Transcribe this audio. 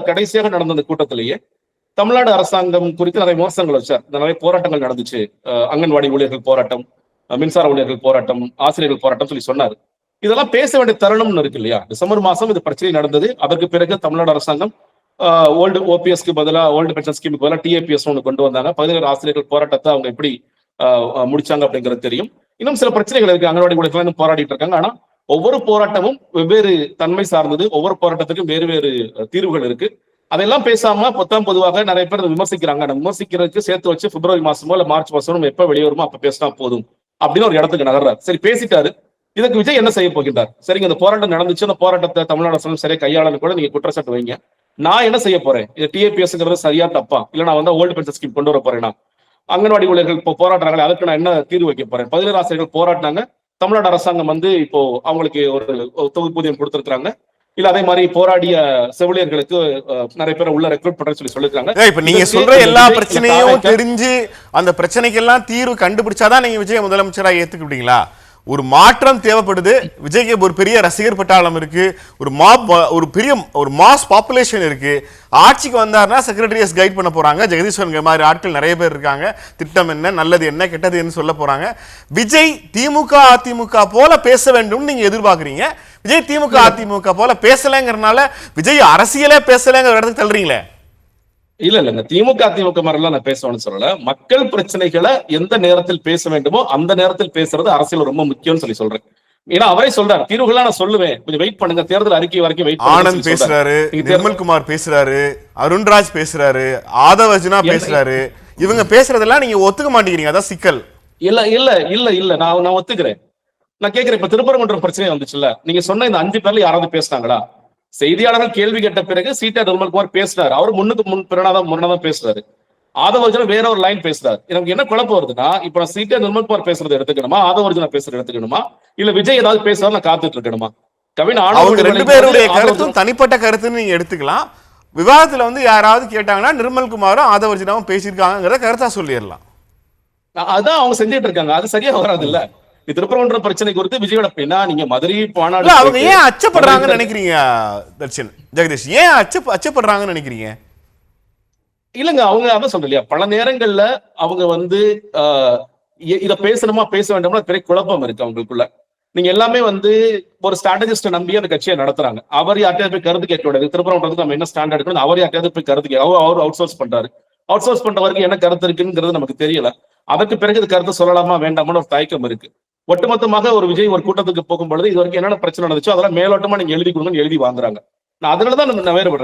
கடைசியாக நடந்த அந்த கூட்டத்திலேயே தமிழ்நாடு அரசாங்கம் குறித்து நிறைய விமர்சனங்கள் வச்சார். நிறைய போராட்டங்கள் நடந்துச்சு. அங்கன்வாடி ஊழியர்கள் போராட்டம், மின்சார ஊழியர்கள் போராட்டம், ஆசிரியர்கள் போராட்டம் சொல்லி சொன்னார். இதெல்லாம் பேச வேண்டிய தருணம்னு இருக்கு இல்லையா? டிசம்பர் மாசம் இது பிரச்சனை நடந்தது. அதற்கு பிறகு தமிழ்நாடு அரசாங்கம் ஓல்டு ஓபிஎஸ்க்கு பதிலாக ஓல்டு பென்ஷன் ஸ்கீமுக்கு பதிலாக டிஏபிஎஸ் ஒன்று கொண்டு வந்தாங்க. 17 ஆசிரியர்கள் போராட்டத்தை அவங்க எப்படி முடிச்சாங்க அப்படிங்கிறது தெரியும். இன்னும் சில பிரச்சனைகள் இருக்கு. அங்கன்வாடி ஊழியர்கள் போராடிட்டு இருக்காங்க. ஆனா ஒவ்வொரு போராட்டமும் வெவ்வேறு தன்மை சார்ந்தது. ஒவ்வொரு போராட்டத்துக்கும் வேறு வேறு தீர்வுகள் இருக்கு. அதெல்லாம் பேசாம பொதுவாக நிறைய பேர் விமர்சிக்கிறாங்க. விமர்சிக்கிறதுக்கு சேர்த்து வச்சு பிப்ரவரி மாசமோ இல்ல மார்ச் மாசமோ எப்ப வெளியே அப்ப பேசினா போதும் அப்படின்னு ஒரு இடத்துக்கு நகர்றாரு. சரி, பேசிட்டாரு. இதுக்கு விஜய் என்ன செய்ய போகின்றார்? சரிங்க, இந்த போராட்டம் நடந்துச்சு, அந்த போராட்டத்தை தமிழ்நாடு அரசு சரியா கையாளன்னு கூட நீங்க குற்றச்சாட்டு வைங்க. நான் என்ன செய்ய போறேன்? இது டிஏபிஎஸ்ங்கிறது சரியா தப்பா? இல்ல நான் வந்து ஓல்டு பென்ஷன் ஸ்கீம் கொண்டு வர போறேன்னா? அங்கன்வாடி ஊழியர்கள் இப்போ போராடுறாங்க, அதுக்கு நான் என்ன தீர்வு வைக்க போறேன்? 17 ஆசிரியர்கள் போராட்டினாங்க. தமிழ்நாடு அரசாங்கம் வந்து இப்போ அவங்களுக்கு ஒரு தொகுப்பூதியம் கொடுத்திருக்காங்க. இல்ல அதே மாதிரி போராடிய செவிலியர்களுக்கு நிறைய பேர் உள்ள ரெக்ரூட் பண்றேன்னு சொல்லிருக்காங்க. இப்ப நீங்க சொல்ற எல்லா பிரச்சனையும் தெரிஞ்சு அந்த பிரச்சனைக்கு எல்லாம் தீர்வு கண்டுபிடிச்சாதான் நீங்க விஜய் முதலமைச்சரா ஏத்துக்கிட்டீங்களா? ஒரு மாற்றம் தேவைப்படுது. விஜய்க்கு ஒரு பெரிய ரசிகர் பட்டாளம் இருக்கு, ஒரு பெரிய ஒரு மாஸ் பாப்புலேஷன் இருக்கு. ஆட்சிக்கு வந்தாருன்னா செக்ரட்டரியஸ் கைட் பண்ண போறாங்க. ஜெகதீஸ்வரன் மாதிரி ஆட்கள் நிறைய பேர் இருக்காங்க. திட்டம் என்ன, நல்லது என்ன, கெட்டது என்ன சொல்ல போறாங்க. விஜய் திமுக அதிமுக போல பேச வேண்டும் நீங்க எதிர்பார்க்கறீங்க. விஜய் திமுக அதிமுக போல பேசலங்கிறதுனால விஜய் அரசியலே பேசலங்கிற இடத்துக்கு தள்ளுறீங்களே. இல்ல திமுக அதிமுக மாதிரிலாம் நான் பேசணும்னு சொல்லல. மக்கள் பிரச்சனைகளை எந்த நேரத்தில் பேச வேண்டுமோ அந்த நேரத்தில் பேசுறது அரசியல் ரொம்ப முக்கியம்னு சொல்லி சொல்றேன். ஏன்னா அவரே சொல்றாரு, தீர்வுகளா நான் சொல்லுவேன், கொஞ்சம் வெயிட் பண்ணுங்க, தேர்தல் அறிக்கை வரைக்கும் வெயிட் பண்ணுங்க. ஆனந்த் பேசுறாரு, நிர்மல்குமார் பேசுறாரு, அருண்ராஜ் பேசுறாரு, ஆதவ் அர்ஜுனா பேசுறாரு. இவங்க பேசுறதெல்லாம் நீங்க ஒத்துக்க மாட்டேங்கிறீங்க. அதான் சிக்கல். இல்ல இல்ல இல்ல இல்ல நான் ஒத்துக்கிறேன். நான் கேட்கிறேன், இப்ப திருப்பரங்குன்றம் பிரச்சனை வந்துச்சுல்ல, நீங்க சொன்ன இந்த 5 பேர்ல யாராவது பேசினாங்களா? செய்தியாளர்கள் கேள்வி கேட்ட பிறகு சீட்டா நிர்மல்குமார் பேசினார். அவர் முன்னுக்கு முன்னாதான் பேசுறாரு. ஆதவர்ஜுனா வேற ஒரு லைன் பேசுறாரு. எனக்கு என்ன குழப்பம் வருதுன்னா, இப்ப நான் சீட்டா நிர்மல்குமார் பேசுறது எடுத்துக்கணுமா, ஆதவர்ஜுனா பேசுறது எடுத்துக்கணுமா, இல்ல விஜய் ஏதாவது பேசுறாரு நான் காத்துட்டு இருக்கணுமா? கவின் அவங்க 2 பேருடைய கருத்தும் தனிப்பட்ட கருத்துன்னு நீங்க எடுத்துக்கலாம். விவாதத்துல வந்து யாராவது கேட்டாங்கன்னா நிர்மல்குமாரும் ஆதவர்ஜுனாவும் பேசியிருக்காங்கிறத கருத்தா சொல்லிடலாம். அதான் அவங்க செஞ்சுட்டு இருக்காங்க. அது சரியா வராது இல்ல. திருப்பரங்குன்றம் பிரச்சனை குறித்து விஜயோட பேனா நீங்க மதுரை மாநாடு அவங்க ஏன் அச்சப்படுறாங்கன்னு நினைக்கிறீங்க தர்ஷன், ஜெகதீஷ்? ஏன் அச்சப்படுறாங்கன்னு நினைக்கிறீங்க? இல்லங்க, அவங்க அதான் சொல்றீங்க, பல நேரங்கள்ல அவங்க வந்து இத பேசணுமா பேச வேண்டாமா பெரிய குழப்பம் இருக்கு அவங்களுக்குள்ள. நீங்க எல்லாமே வந்து ஒரு ஸ்ட்ராட்டஜிஸ்ட நம்பி அந்த கட்சியை நடத்துறாங்க. அவர் யார்ட்டையாவது போய் கருத்து கேட்க விடாது. திருப்பரங்குன்றத்துக்கு நம்ம என்ன ஸ்டாண்ட் எடுக்கணும், அவர் யார்ட்டையாவது போய் கருத்து கேட்க, அவர் அவுட் சோர்ஸ் பண்றாரு. அவுட் சோர்ஸ் பண்றவருக்கு என்ன கருத்து இருக்குங்கிறது நமக்கு தெரியல. அதற்கு பிறகு இது கருத்து சொல்லலாமா வேண்டாமான்னு ஒரு தயக்கம் இருக்கு. ஒட்டுமொத்தமாக ஒரு விஜய் ஒரு கூட்டத்துக்கு போகும் பொழுது இது வரைக்கும் என்னென்ன பிரச்சனை நடந்துச்சோ அதெல்லாம் மேலோட்டமா நீங்க எழுதி கொடுங்கன்னு எழுதி வாங்குறாங்க. நான் அதனாலதான் நான் வேறுபடுறேன்.